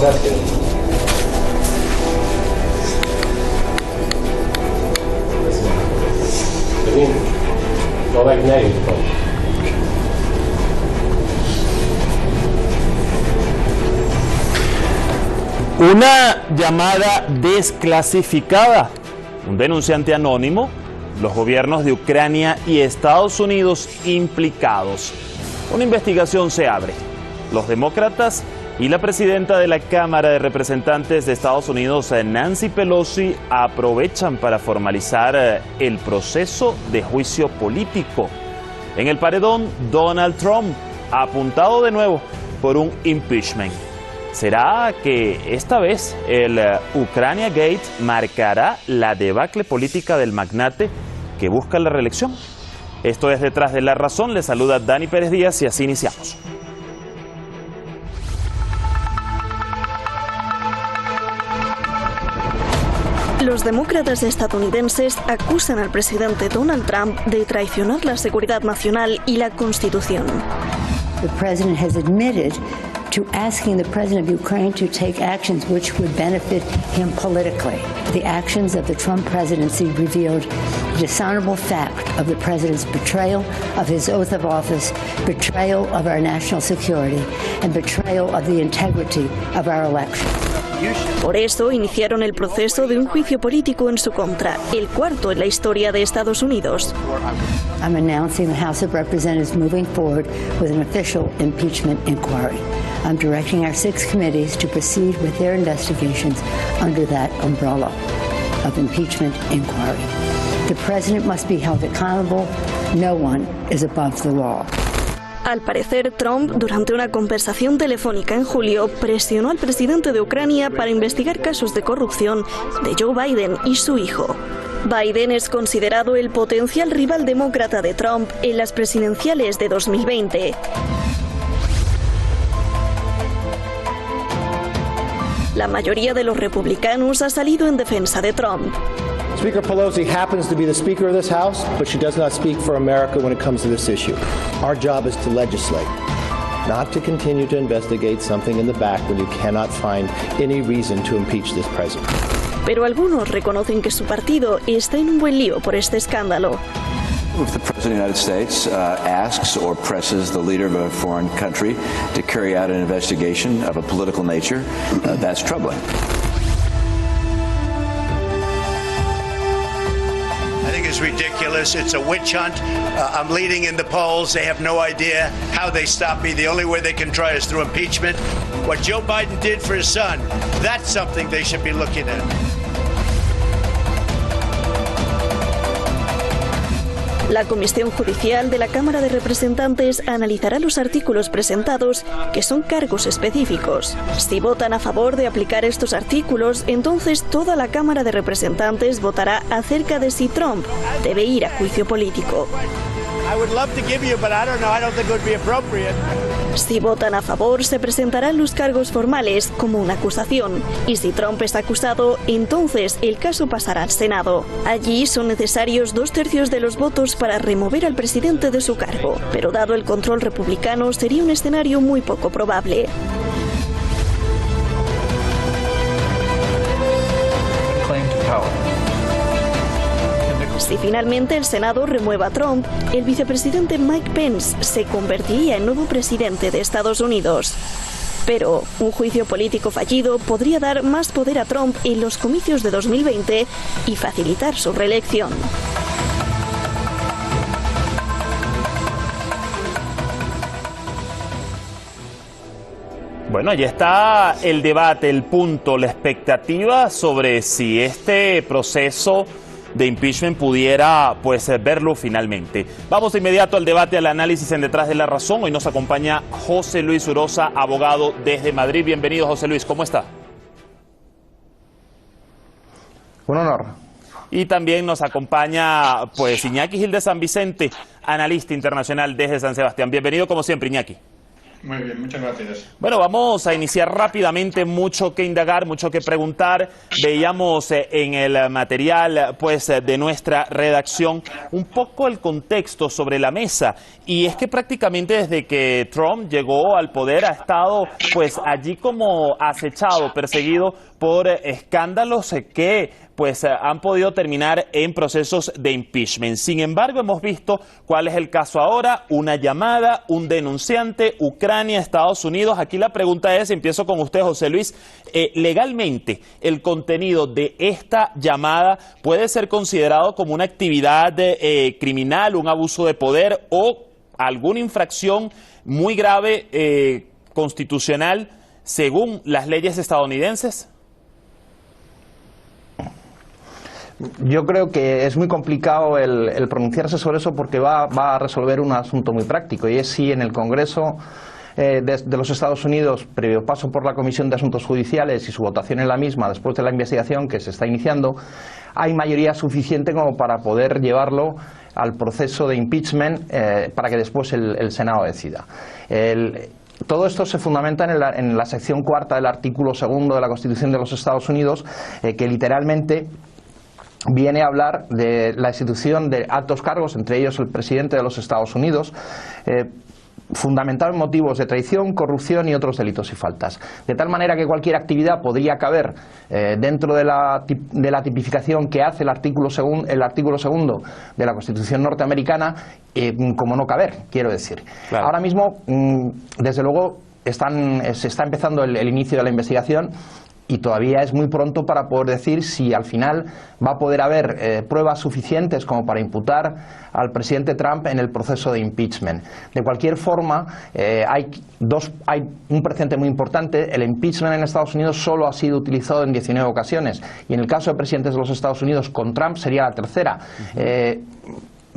Gracias. Una llamada desclasificada, un denunciante anónimo, los gobiernos de Ucrania y Estados Unidos implicados. Una investigación se abre. Los demócratas y la presidenta de la Cámara de Representantes de Estados Unidos, Nancy Pelosi, aprovechan para formalizar el proceso de juicio político. En el paredón, Donald Trump, apuntado de nuevo por un impeachment. ¿Será que esta vez el Ucrania Gate marcará la debacle política del magnate que busca la reelección? Esto es Detrás de la Razón. Les saluda Dani Pérez Díaz y así iniciamos. Los demócratas estadounidenses acusan al presidente Donald Trump de traicionar la seguridad nacional y la Constitución. The president has admitted to asking the president of Ukraine to take actions which would benefit him politically. The actions of the Trump presidency revealed the dishonorable fact of the president's betrayal of his oath of office, betrayal of our national security, and betrayal of the integrity of our election. Por eso iniciaron el proceso de un juicio político en su contra, el cuarto en la historia de Estados Unidos. I'm announcing the House of Representatives moving forward with an official impeachment inquiry. I'm directing our 6 committees to proceed with their investigations under that umbrella of impeachment inquiry. The president must be held accountable. No one is above the law. Al parecer, Trump, durante una conversación telefónica en julio, presionó al presidente de Ucrania para investigar casos de corrupción de Joe Biden y su hijo. Biden es considerado el potencial rival demócrata de Trump en las presidenciales de 2020. La mayoría de los republicanos ha salido en defensa de Trump. Speaker Pelosi happens to be the Speaker of this House, but she does not speak for America when it comes to this issue. Our job is to legislate, not to continue to investigate something in the back when you cannot find any reason to impeach this president. Pero algunos reconocen que su partido está en un buen lío por este escándalo. If the President of the United States asks or presses the leader of a foreign country to carry out an investigation of a political nature, that's troubling. I think it's ridiculous. It's a witch hunt. I'm leading in the polls. They have no idea how they stop me. The only way they can try is through impeachment. What Joe Biden did for his son, that's something they should be looking at. La Comisión Judicial de la Cámara de Representantes analizará los artículos presentados, que son cargos específicos. Si votan a favor de aplicar estos artículos, entonces toda la Cámara de Representantes votará acerca de si Trump debe ir a juicio político. Si votan a favor, se presentarán los cargos formales como una acusación, y si Trump es acusado, entonces el caso pasará al Senado. Allí son necesarios 2/3 de los votos para remover al presidente de su cargo, pero dado el control republicano sería un escenario muy poco probable. Si finalmente el Senado remueva a Trump, el vicepresidente Mike Pence se convertiría en nuevo presidente de Estados Unidos. Pero un juicio político fallido podría dar más poder a Trump en los comicios de 2020 y facilitar su reelección. Bueno, allí está el debate, el punto, la expectativa sobre si este proceso de impeachment pudiera verlo finalmente. Vamos de inmediato al debate, al análisis en Detrás de la Razón. Hoy nos acompaña José Luis Urosa, abogado desde Madrid. Bienvenido, José Luis, ¿cómo está? Un honor. Y también nos acompaña Iñaki Gil de San Vicente, analista internacional desde San Sebastián. Bienvenido como siempre, Iñaki. Muy bien, muchas gracias. Bueno, vamos a iniciar rápidamente, mucho que indagar, mucho que preguntar. Veíamos en el material pues de nuestra redacción un poco el contexto sobre la mesa, y es que prácticamente desde que Trump llegó al poder ha estado pues allí como acechado, perseguido por escándalos que pues han podido terminar en procesos de impeachment. Sin embargo, hemos visto cuál es el caso ahora, una llamada, un denunciante, Ucrania, Estados Unidos. Aquí la pregunta es, empiezo con usted, José Luis, legalmente el contenido de esta llamada puede ser considerado como una actividad criminal, un abuso de poder o alguna infracción muy grave constitucional según las leyes estadounidenses. Yo creo que es muy complicado el pronunciarse sobre eso porque va a resolver un asunto muy práctico, y es si en el Congreso de los Estados Unidos, previo paso por la Comisión de Asuntos Judiciales y su votación en la misma después de la investigación que se está iniciando, hay mayoría suficiente como para poder llevarlo al proceso de impeachment para que después el Senado decida. Todo esto se fundamenta en la sección cuarta del artículo 2 de la Constitución de los Estados Unidos, que literalmente viene a hablar de la institución de altos cargos, entre ellos el presidente de los Estados Unidos, fundamentado en motivos de traición, corrupción y otros delitos y faltas. De tal manera que cualquier actividad podría caber dentro de la tipificación que hace el artículo segundo de la Constitución norteamericana, como no caber, quiero decir. Claro. Ahora mismo, desde luego, se está empezando el inicio de la investigación, y todavía es muy pronto para poder decir si al final va a poder haber pruebas suficientes como para imputar al presidente Trump en el proceso de impeachment. De cualquier forma, hay un precedente muy importante. El impeachment en Estados Unidos solo ha sido utilizado en 19 ocasiones, y en el caso de presidentes de los Estados Unidos con Trump sería la tercera.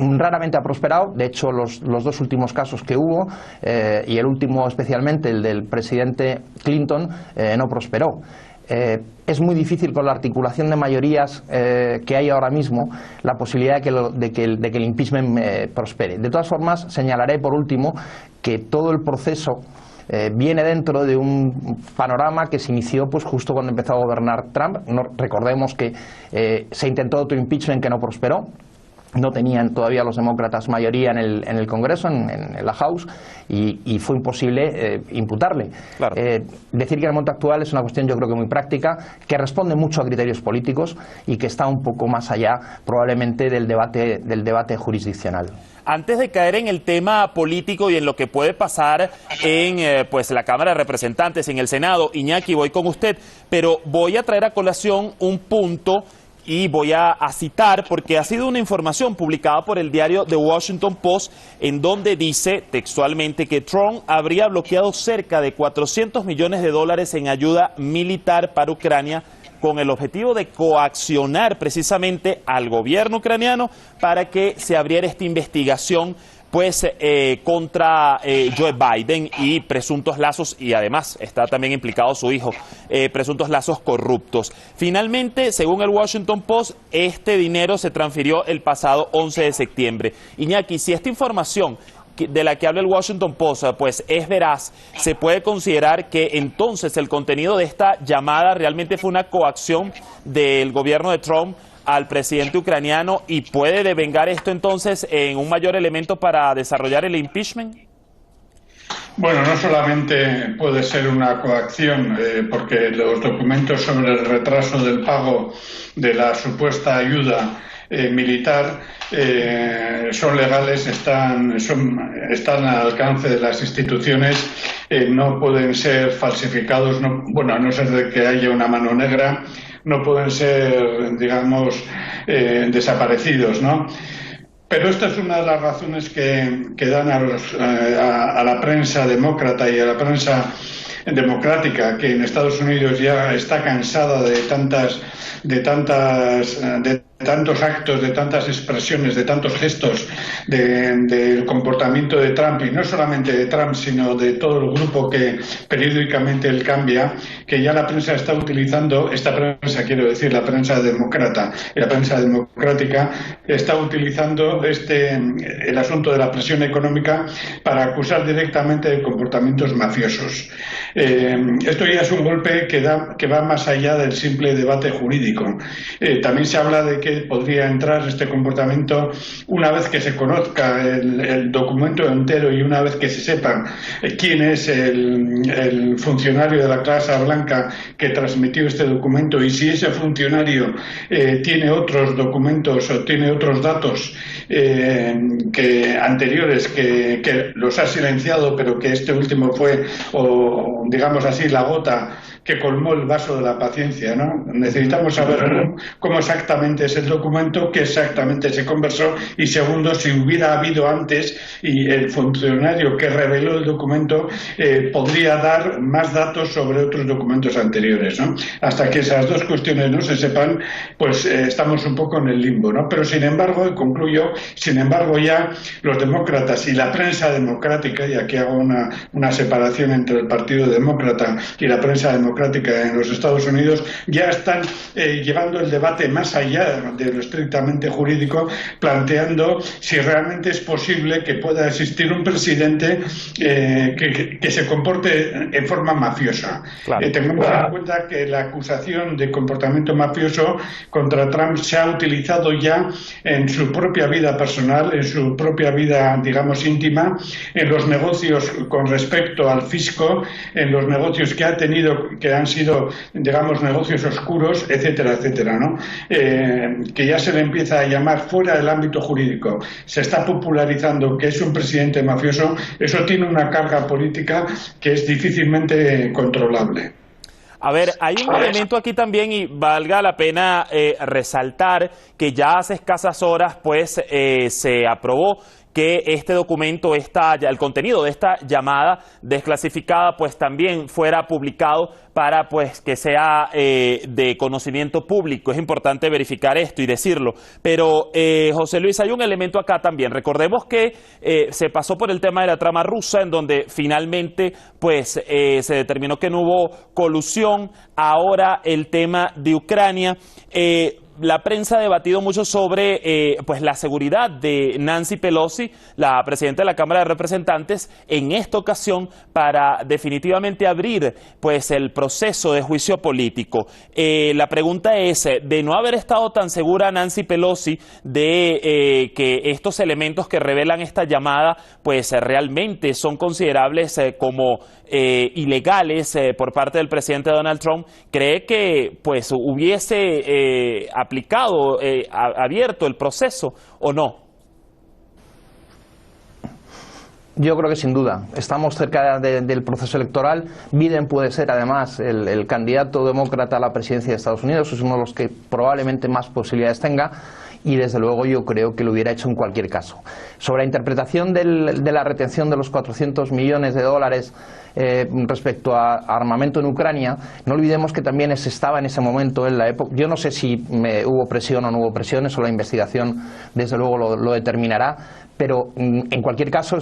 Raramente ha prosperado. De hecho, los dos últimos casos que hubo, y el último especialmente, el del presidente Clinton, no prosperó. Es muy difícil, con la articulación de mayorías que hay ahora mismo, la posibilidad de que el impeachment prospere. De todas formas, señalaré por último que todo el proceso viene dentro de un panorama que se inició pues justo cuando empezó a gobernar Trump. Recordemos que se intentó otro impeachment que no prosperó. No tenían todavía los demócratas mayoría en el Congreso, en la House, y fue imposible imputarle. Claro. Decir que en el momento actual es una cuestión, yo creo que muy práctica, que responde mucho a criterios políticos y que está un poco más allá probablemente del debate jurisdiccional. Antes de caer en el tema político y en lo que puede pasar en pues la Cámara de Representantes, en el Senado, Iñaki, voy con usted, pero voy a traer a colación un punto. Y voy a citar, porque ha sido una información publicada por el diario The Washington Post, en donde dice textualmente que Trump habría bloqueado cerca de $400 millones en ayuda militar para Ucrania, con el objetivo de coaccionar precisamente al gobierno ucraniano para que se abriera esta investigación pues contra Joe Biden y presuntos lazos, y además está también implicado su hijo, presuntos lazos corruptos. Finalmente, según el Washington Post, este dinero se transfirió el pasado 11 de septiembre. Iñaki, si esta información de la que habla el Washington Post pues es veraz, ¿se puede considerar que entonces el contenido de esta llamada realmente fue una coacción del gobierno de Trump al presidente ucraniano, y puede devengar esto entonces en un mayor elemento para desarrollar el impeachment? Bueno, no solamente puede ser una coacción, porque los documentos sobre el retraso del pago de la supuesta ayuda militar son legales, están al alcance de las instituciones, no pueden ser falsificados, bueno, a no ser de que haya una mano negra, no pueden ser, digamos, desaparecidos, ¿no? Pero esta es una de las razones que dan a la prensa demócrata y a la prensa democrática, que en Estados Unidos ya está cansada de tantas tantos actos, de tantas expresiones, de tantos gestos del comportamiento de Trump, y no solamente de Trump, sino de todo el grupo que periódicamente él cambia, que ya la prensa está utilizando, esta prensa, quiero decir, la prensa demócrata y la prensa democrática, está utilizando el asunto de la presión económica para acusar directamente de comportamientos mafiosos. Esto ya es un golpe que va más allá del simple debate jurídico. También se habla de que podría entrar este comportamiento una vez que se conozca el documento entero y una vez que se sepa quién es el funcionario de la Casa Blanca que transmitió este documento, y si ese funcionario tiene otros documentos o tiene otros datos anteriores que los ha silenciado, pero que este último fue, o digamos así, la gota que colmó el vaso de la paciencia, ¿no? Necesitamos saber cómo exactamente es el documento, qué exactamente se conversó, y segundo, si hubiera habido antes y el funcionario que reveló el documento podría dar más datos sobre otros documentos anteriores, ¿no? Hasta que esas dos cuestiones no se sepan, pues estamos un poco en el limbo, ¿no? Pero sin embargo, y concluyo, sin embargo ya los demócratas y la prensa democrática, y aquí hago una separación entre el Partido Demócrata y la prensa democrática en los Estados Unidos, ya están llevando el debate más allá de lo estrictamente jurídico, planteando si realmente es posible que pueda existir un presidente que se comporte en forma mafiosa. Claro. Tengamos en cuenta que la acusación de comportamiento mafioso contra Trump se ha utilizado ya en su propia vida personal, en su propia vida, digamos, íntima, en los negocios con respecto al fisco, en los negocios que ha tenido, que han sido, digamos, negocios oscuros, etcétera, etcétera, ¿no? Que ya se le empieza a llamar fuera del ámbito jurídico. Se está popularizando que es un presidente mafioso. Eso tiene una carga política que es difícilmente controlable. A ver, hay un elemento aquí también, y valga la pena resaltar que ya hace escasas horas pues se aprobó que este documento, el contenido de esta llamada desclasificada, pues también fuera publicado para pues que sea de conocimiento público. Es importante verificar esto y decirlo. Pero, José Luis, hay un elemento acá también. Recordemos que se pasó por el tema de la trama rusa, en donde finalmente pues se determinó que no hubo colusión. Ahora el tema de Ucrania. La prensa ha debatido mucho sobre pues la seguridad de Nancy Pelosi, la presidenta de la Cámara de Representantes, en esta ocasión para definitivamente abrir pues el proceso de juicio político. La pregunta es, de no haber estado tan segura Nancy Pelosi de que estos elementos que revelan esta llamada pues realmente son considerables como ilegales por parte del presidente Donald Trump, ¿cree que pues hubiese aplicado, abierto el proceso o no? Yo creo que sin duda. Estamos cerca del proceso electoral. Biden puede ser además el candidato demócrata a la presidencia de Estados Unidos. Es uno de los que probablemente más posibilidades tenga. Y desde luego yo creo que lo hubiera hecho en cualquier caso. Sobre la interpretación de la retención de los 400 millones de dólares respecto a armamento en Ucrania, no olvidemos que también estaba en ese momento, en la época, yo no sé si hubo presión o no hubo presión, eso la investigación desde luego lo determinará, pero en cualquier caso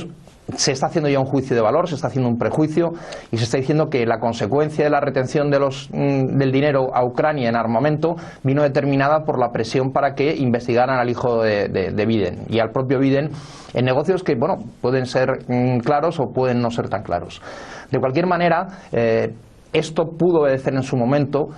se está haciendo ya un juicio de valor, se está haciendo un prejuicio y se está diciendo que la consecuencia de la retención del dinero a Ucrania en armamento vino determinada por la presión para que investigaran al hijo de Biden y al propio Biden en negocios que, bueno, pueden ser claros o pueden no ser tan claros. De cualquier manera, esto pudo obedecer en su momento,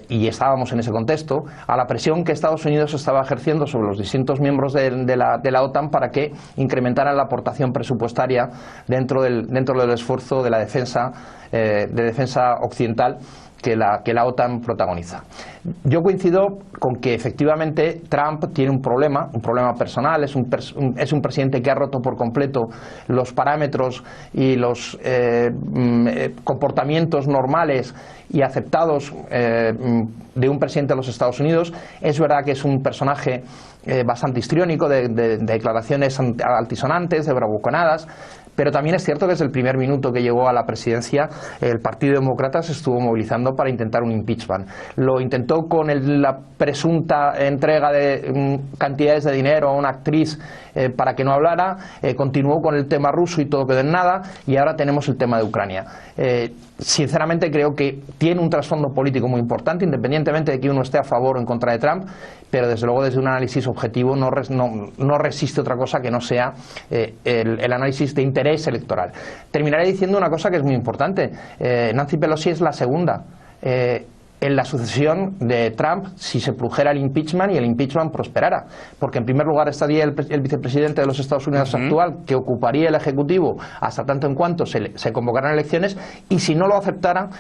y estábamos en ese contexto, a la presión que Estados Unidos estaba ejerciendo sobre los distintos miembros de la OTAN para que incrementaran la aportación presupuestaria dentro del esfuerzo de la defensa occidental que la OTAN protagoniza. Yo coincido con que efectivamente Trump tiene un problema personal, es un presidente que ha roto por completo los parámetros y los comportamientos normales y aceptados de un presidente de los Estados Unidos. Es verdad que es un personaje bastante histriónico, de declaraciones altisonantes, de bravuconadas, Pero también es cierto que desde el primer minuto que llegó a la presidencia, el Partido Demócrata se estuvo movilizando para intentar un impeachment. Lo intentó con la presunta entrega de cantidades de dinero a una actriz para que no hablara, continuó con el tema ruso y todo quedó en nada, y ahora tenemos el tema de Ucrania. Sinceramente creo que tiene un trasfondo político muy importante, independientemente de que uno esté a favor o en contra de Trump, pero desde luego desde un análisis objetivo no resiste otra cosa que no sea el análisis de interés electoral. Terminaré diciendo una cosa que es muy importante. Nancy Pelosi es la segunda en la sucesión de Trump si se produjera el impeachment y el impeachment prosperara, porque en primer lugar estaría el vicepresidente de los Estados Unidos actual, que ocuparía el Ejecutivo hasta tanto en cuanto se convocaran elecciones, y si no lo aceptara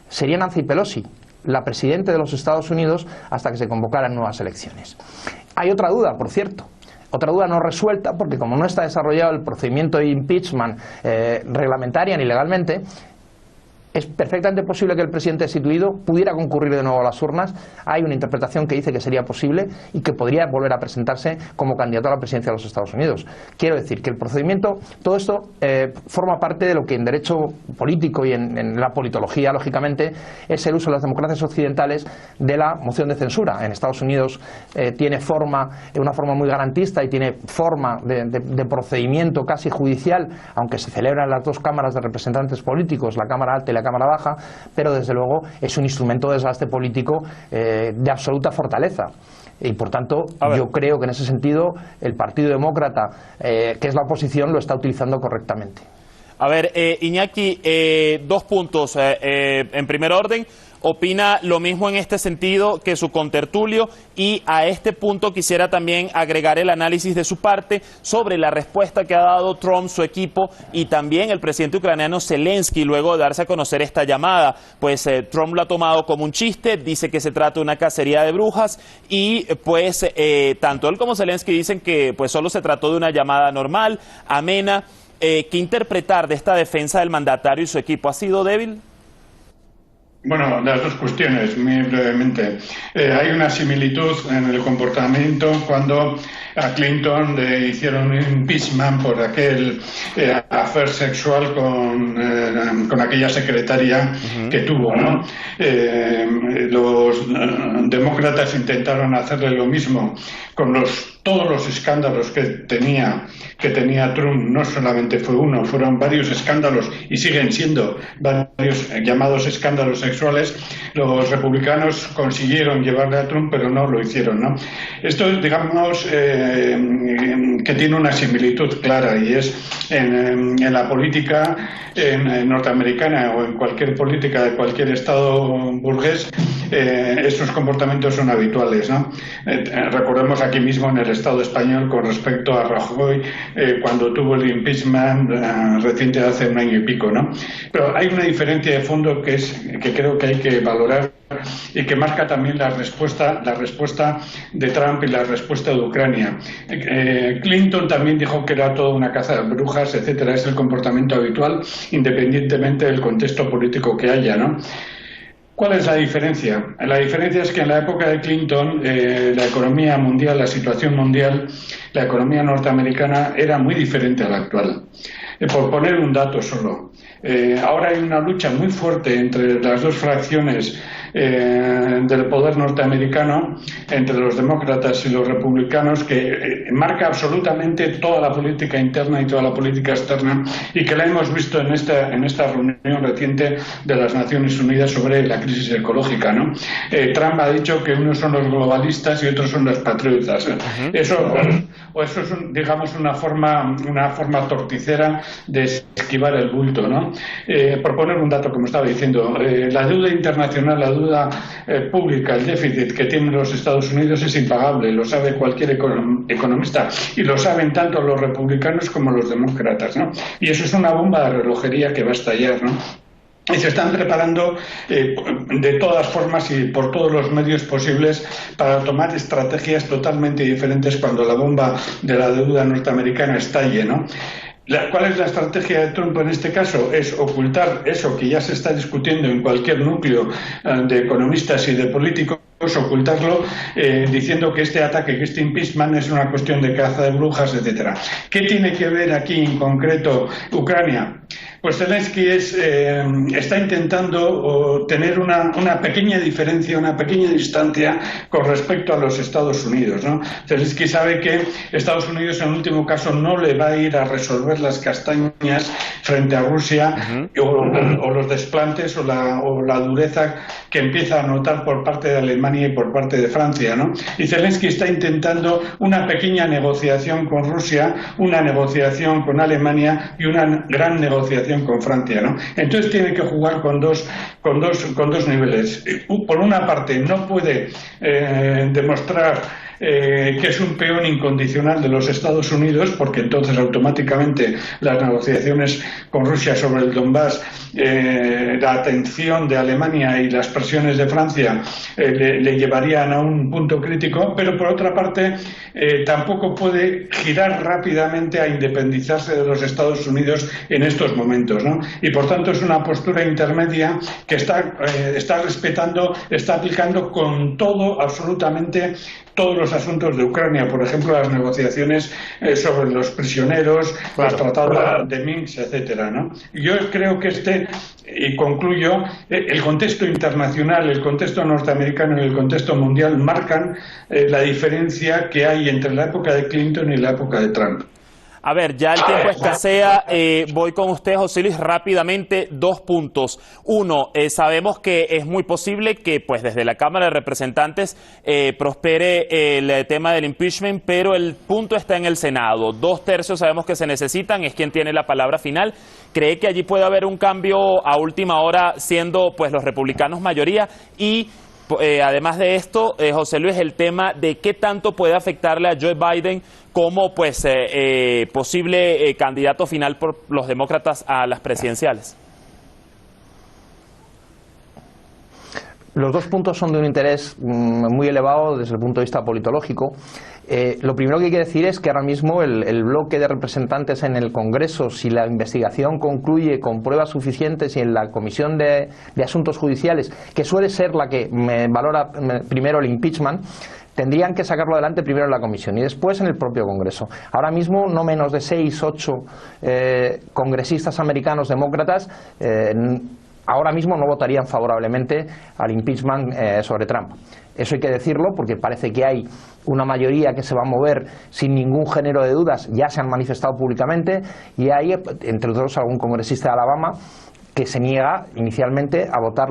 sería Nancy Pelosi la presidenta de los Estados Unidos hasta que se convocaran nuevas elecciones. Hay otra duda, por cierto. Otra duda no resuelta, porque como no está desarrollado el procedimiento de impeachment reglamentaria ni legalmente, es perfectamente posible que el presidente destituido pudiera concurrir de nuevo a las urnas. Hay una interpretación que dice que sería posible y que podría volver a presentarse como candidato a la presidencia de los Estados Unidos. Quiero decir que el procedimiento, todo esto forma parte de lo que en derecho político y en la politología, lógicamente, es el uso de las democracias occidentales de la moción de censura. En Estados Unidos tiene una forma muy garantista y tiene forma de procedimiento casi judicial, aunque se celebran las dos cámaras de representantes políticos, la Cámara Alta y la Cámara Baja, pero desde luego es un instrumento de desgaste político de absoluta fortaleza. Y por tanto, yo creo que en ese sentido el Partido Demócrata, que es la oposición, lo está utilizando correctamente. A ver, Iñaki, 2 puntos. En primer orden, opina lo mismo en este sentido que su contertulio, y a este punto quisiera también agregar el análisis de su parte sobre la respuesta que ha dado Trump, su equipo y también el presidente ucraniano Zelensky luego de darse a conocer esta llamada. Pues Trump lo ha tomado como un chiste, dice que se trata de una cacería de brujas, y pues tanto él como Zelensky dicen que pues solo se trató de una llamada normal, amena. ¿Qué interpretar de esta defensa del mandatario y su equipo? ¿Ha sido débil? Bueno, las dos cuestiones, muy brevemente. Hay una similitud en el comportamiento cuando a Clinton le hicieron un impeachment por aquel affair sexual con aquella secretaria que tuvo, ¿no? Los demócratas intentaron hacerle lo mismo con todos los escándalos que tenía Trump. No solamente fue uno, fueron varios escándalos y siguen siendo varios llamados escándalos sexuales. Los republicanos consiguieron llevarle a Trump, pero no lo hicieron, ¿no? Esto, digamos, que tiene una similitud clara, y es en la política norteamericana o en cualquier política de cualquier estado burgués. Estos comportamientos son habituales, ¿no? Recordemos aquí mismo en el Estado español con respecto a Rajoy, cuando tuvo el impeachment reciente de hace un año y pico, ¿no? Pero hay una diferencia de fondo que creo que hay que valorar y que marca también la respuesta de Trump y la respuesta de Ucrania. Clinton también dijo que era toda una caza de brujas, etcétera. Es el comportamiento habitual, independientemente del contexto político que haya, ¿no? ¿Cuál es la diferencia? La diferencia es que en la época de Clinton la economía mundial, la situación mundial, la economía norteamericana era muy diferente a la actual. Por poner un dato solo, ahora hay una lucha muy fuerte entre las dos fracciones del poder norteamericano, entre los demócratas y los republicanos, que marca absolutamente toda la política interna y toda la política externa, y que la hemos visto en esta reunión reciente de las Naciones Unidas sobre la crisis ecológica, ¿no? Trump ha dicho que unos son los globalistas y otros son los patriotas. Eso es digamos una forma torticera de esquivar el bulto, ¿no? Por poner un dato, como estaba diciendo, la deuda internacional, la deuda pública, el déficit que tienen los Estados Unidos es impagable, lo sabe cualquier economista, y lo saben tanto los republicanos como los demócratas, ¿no? Y eso es una bomba de relojería que va a estallar, ¿no? Y se están preparando de todas formas y por todos los medios posibles para tomar estrategias totalmente diferentes cuando la bomba de la deuda norteamericana estalle, ¿no? ¿Cuál es la estrategia de Trump en este caso? Es ocultar eso que ya se está discutiendo en cualquier núcleo de economistas y de políticos, ocultarlo, diciendo que este ataque, que este impeachment es una cuestión de caza de brujas, etcétera. ¿Qué tiene que ver aquí en concreto Ucrania? Pues Zelensky está intentando tener una pequeña diferencia, una pequeña distancia con respecto a los Estados Unidos, ¿no? Zelensky sabe que Estados Unidos en último caso no le va a ir a resolver las castañas frente a Rusia o los desplantes o la dureza que empieza a notar por parte de Alemania y por parte de Francia, ¿no? Y Zelensky está intentando una pequeña negociación con Rusia, una negociación con Alemania y una gran negociación con Francia, ¿no? Entonces tiene que jugar con dos niveles. Por una parte, no puede demostrar que es un peón incondicional de los Estados Unidos, porque entonces automáticamente las negociaciones con Rusia sobre el Donbass, la atención de Alemania y las presiones de Francia le llevarían a un punto crítico, pero por otra parte tampoco puede girar rápidamente a independizarse de los Estados Unidos en estos momentos, ¿no? Y por tanto es una postura intermedia que está respetando, está aplicando con todo, absolutamente todos los asuntos de Ucrania, por ejemplo, las negociaciones sobre los prisioneros, los tratados de Minsk, etcétera, ¿no? Yo creo que y concluyo, el contexto internacional, el contexto norteamericano y el contexto mundial marcan la diferencia que hay entre la época de Clinton y la época de Trump. A ver, ya el tiempo escasea. Voy con usted, José Luis, rápidamente. 2 puntos. Uno, sabemos que es muy posible que pues desde la Cámara de Representantes prospere el tema del impeachment, pero el punto está en el Senado. 2/3 sabemos que se necesitan, es quien tiene la palabra final. ¿Cree que allí puede haber un cambio a última hora siendo pues los republicanos mayoría? Y además de esto, José Luis, el tema de qué tanto puede afectarle a Joe Biden como pues posible candidato final por los demócratas a las presidenciales. Los 2 puntos son de un interés muy elevado desde el punto de vista politológico. Lo primero que hay que decir es que ahora mismo el bloque de representantes en el Congreso, si la investigación concluye con pruebas suficientes y en la Comisión de Asuntos Judiciales, que suele ser la que valora primero el impeachment, tendrían que sacarlo adelante primero en la Comisión y después en el propio Congreso. Ahora mismo no menos de 6-8 congresistas americanos demócratas ahora mismo no votarían favorablemente al impeachment sobre Trump. Eso hay que decirlo porque parece que hay una mayoría que se va a mover sin ningún género de dudas, ya se han manifestado públicamente, y hay, entre otros, algún congresista de Alabama que se niega inicialmente a votar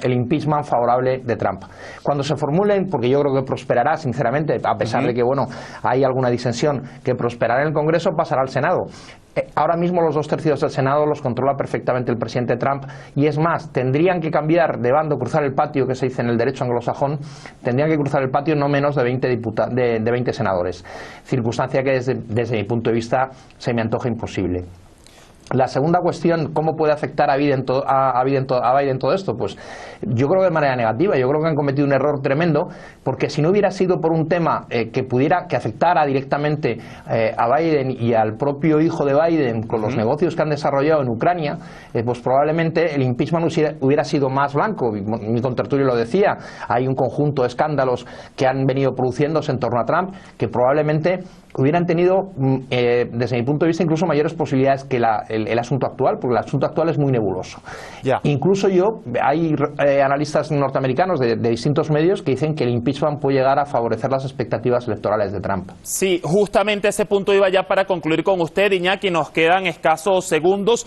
el impeachment favorable de Trump. Cuando se formulen, porque yo creo que prosperará, sinceramente, a pesar de que bueno, hay alguna disensión, que prosperará en el Congreso, pasará al Senado. Ahora mismo los 2/3 del Senado los controla perfectamente el presidente Trump, y es más, tendrían que cambiar de bando, cruzar el patio, que se dice en el derecho anglosajón, tendrían que cruzar el patio no menos de 20 senadores, circunstancia que desde mi punto de vista se me antoja imposible. La segunda cuestión, ¿cómo puede afectar a Biden todo esto? Pues yo creo que de manera negativa. Yo creo que han cometido un error tremendo, porque si no hubiera sido por un tema que afectara directamente a Biden y al propio hijo de Biden con los negocios que han desarrollado en Ucrania, pues probablemente el impeachment hubiera sido más blanco. Mi contertulio lo decía, hay un conjunto de escándalos que han venido produciéndose en torno a Trump que probablemente hubieran tenido, desde mi punto de vista, incluso mayores posibilidades que el asunto actual, porque el asunto actual es muy nebuloso. Incluso hay analistas norteamericanos de distintos medios que dicen que el impeachment puede llegar a favorecer las expectativas electorales de Trump. Sí, justamente ese punto iba ya para concluir con usted, Iñaki, nos quedan escasos segundos.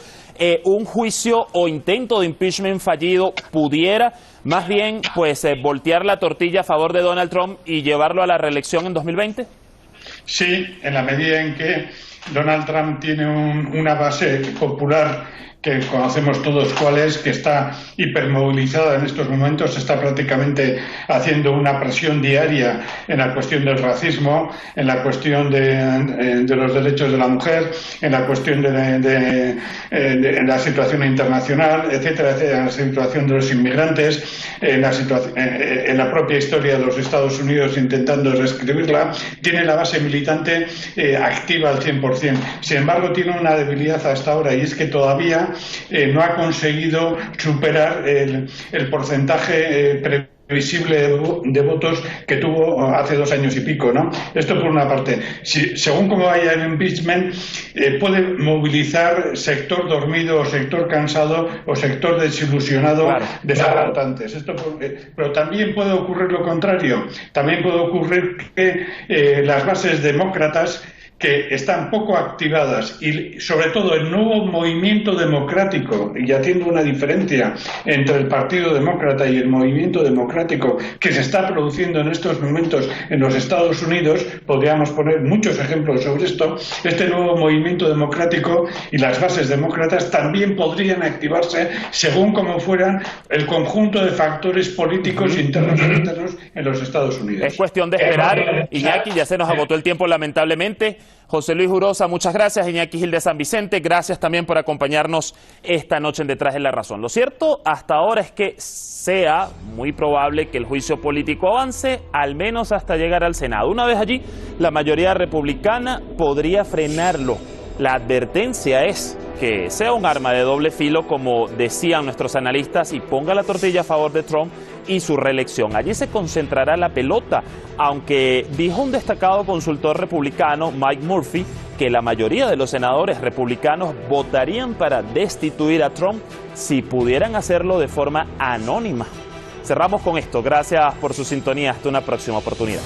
Un juicio o intento de impeachment fallido pudiera más bien pues voltear la tortilla a favor de Donald Trump y llevarlo a la reelección en 2020. Sí, en la medida en que Donald Trump tiene una base popular que conocemos todos cuál es, que está hipermovilizada en estos momentos, está prácticamente haciendo una presión diaria en la cuestión del racismo, en la cuestión de los derechos de la mujer, en la cuestión de la situación internacional, etcétera, etcétera, en la situación de los inmigrantes, en la propia historia de los Estados Unidos intentando reescribirla. Tiene la base militante activa al 100%. Sin embargo, tiene una debilidad hasta ahora, y es que todavía no ha conseguido superar el porcentaje previsible de votos que tuvo hace 2 años y pico, ¿no? Esto por una parte. Según cómo vaya el impeachment, puede movilizar sector dormido o sector cansado o sector desilusionado de sus votantes. Pero también puede ocurrir lo contrario. También puede ocurrir que las bases demócratas, que están poco activadas, y sobre todo el nuevo movimiento democrático, y haciendo una diferencia entre el Partido Demócrata y el movimiento democrático que se está produciendo en estos momentos en los Estados Unidos, podríamos poner muchos ejemplos sobre esto. Este nuevo movimiento democrático y las bases demócratas también podrían activarse según como fueran el conjunto de factores políticos internos y externos en los Estados Unidos. Es cuestión de esperar. Iñaki, ya se nos agotó el tiempo lamentablemente. José Luis Urosa, muchas gracias. Iñaki Gil de San Vicente, gracias también por acompañarnos esta noche en Detrás de la Razón. Lo cierto hasta ahora es que sea muy probable que el juicio político avance, al menos hasta llegar al Senado. Una vez allí, la mayoría republicana podría frenarlo. La advertencia es que sea un arma de doble filo, como decían nuestros analistas, y ponga la tortilla a favor de Trump y su reelección. Allí se concentrará la pelota, aunque dijo un destacado consultor republicano, Mike Murphy, que la mayoría de los senadores republicanos votarían para destituir a Trump si pudieran hacerlo de forma anónima. Cerramos con esto. Gracias por su sintonía. Hasta una próxima oportunidad.